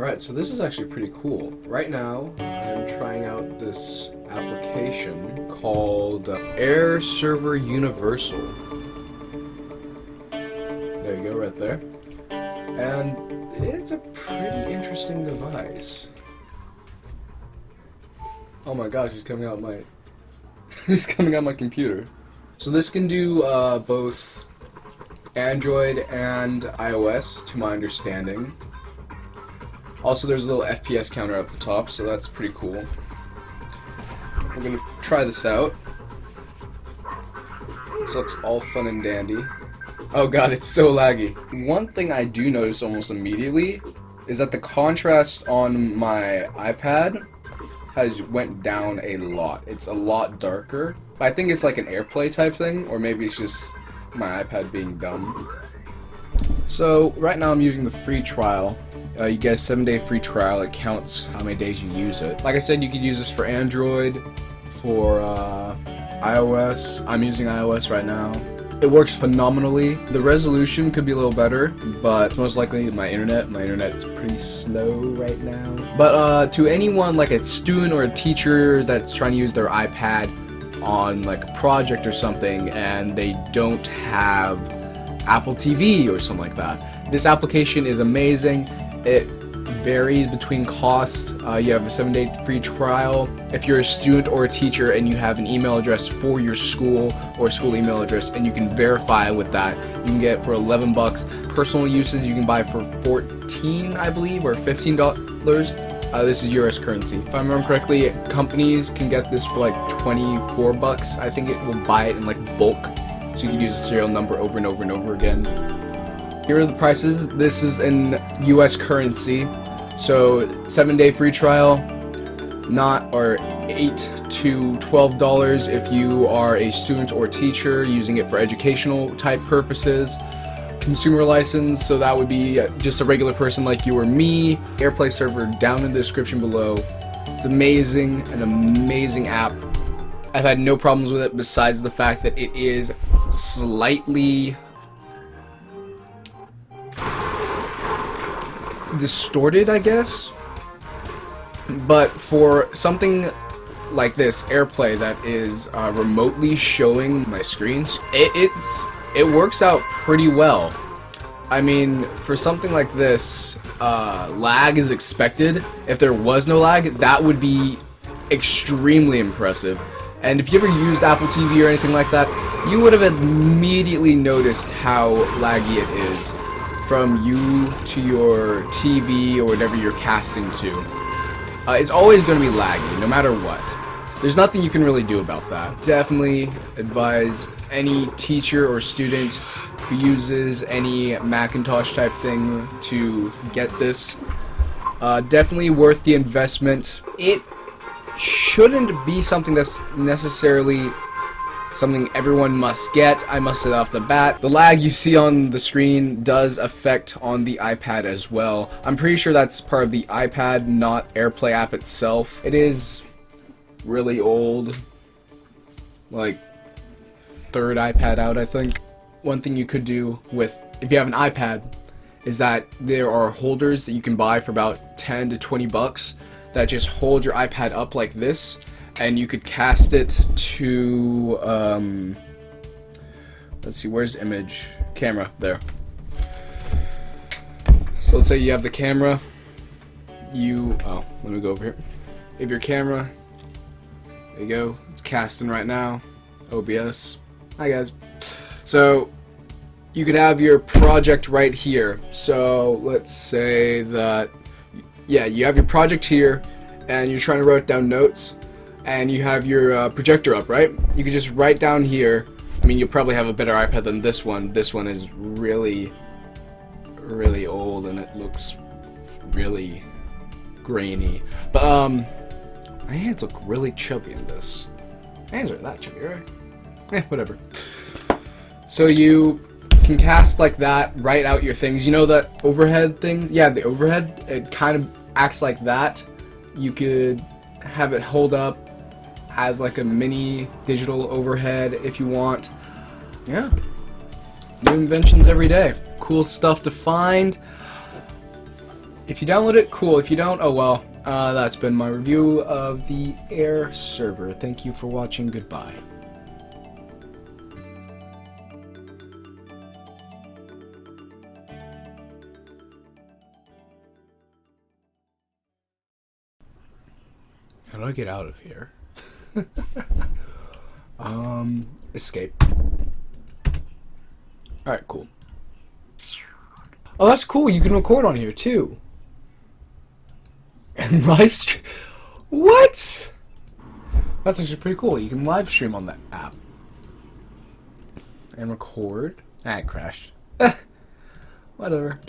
Alright, so this is actually pretty cool. Right now, I'm trying out this application called AirServer Universal. There you go, right there. And it's a pretty interesting device. Oh my gosh, it's coming out my it's coming out my computer. So this can do both Android and iOS, to my understanding. Also, there's a little FPS counter up the top, so that's pretty cool. We're gonna try this out. This looks all fun and dandy. Oh god, it's so laggy. One thing I do notice almost immediately is that the contrast on my iPad has went down a lot. It's a lot darker. I think it's like an AirPlay type thing, or maybe it's just my iPad being dumb. So right now I'm using the free trial. You get a 7-day free trial. It counts how many days you use it. Like I said, you could use this for Android, for iOS. I'm using iOS right now. It works phenomenally. The resolution could be a little better, but most likely my internet's pretty slow right now. But to anyone like a student or a teacher that's trying to use their iPad on like a project or something and they don't have Apple TV or something like that, this application is amazing. It varies between cost. You have a 7-day free trial. If you're a student or a teacher and you have an email address for your school or school email address and you can verify with that, you can get it for 11 bucks. Personal uses you can buy for 14, I believe, or $15. This is US currency. If I remember correctly, companies can get this for like 24 bucks. I think it will buy it in like bulk, so you can use the serial number over and over and over again. Here are the prices. This is in US currency. So 7-day free trial, or $8 to $12 if you are a student or teacher using it for educational type purposes. Consumer license, so that would be just a regular person like you or me. AirPlay server down in the description below. It's amazing, an amazing app. I've had no problems with it besides the fact that it is slightly distorted, I guess. But for something like this, AirPlay, that is remotely showing my screens, it works out pretty well. I mean, for something like this, lag is expected. If there was no lag, that would be extremely impressive. And if you ever used Apple TV or anything like that, you would have immediately noticed how laggy it is from you to your TV or whatever you're casting to. It's always going to be laggy, no matter what. There's nothing you can really do about that. Definitely advise any teacher or student who uses any Macintosh type thing to get this. Definitely worth the investment. It shouldn't be something that's necessarily something everyone must get. I must say off the bat, the lag you see on the screen does affect on the iPad as well. I'm pretty sure that's part of the iPad, not AirPlay app itself. It is really old, like third iPad out, I think. One thing you could do with, if you have an iPad, is that there are holders that you can buy for about 10 to 20 bucks that just hold your iPad up like this, and you could cast it to let's see, where's image? Camera, there. So let's say you have the camera, let me go over here. You have your camera, there you go, it's casting right now, OBS. Hi guys. So you could have your project right here. So let's say that, yeah, you have your project here and you're trying to write down notes and you have your projector up, right? You could just write down here. I mean, you'll probably have a better iPad than this one. This one is really, really old and it looks really grainy. But my hands look really chubby in this. My hands are that chubby, right? Whatever. So you can cast like that, write out your things. You know that overhead thing? Yeah, the overhead, it kind of acts like that. You could have it hold up as like a mini digital overhead if you want. Yeah. New inventions every day. Cool stuff to find. If you download it, cool. If you don't, oh well. That's been my review of the AirServer. Thank you for watching. Goodbye. How do I get out of here? Escape. Alright, cool. Oh, that's cool. You can record on here, too. And live stream. What? That's actually pretty cool. You can live stream on that app. And record. Ah, it crashed. Whatever.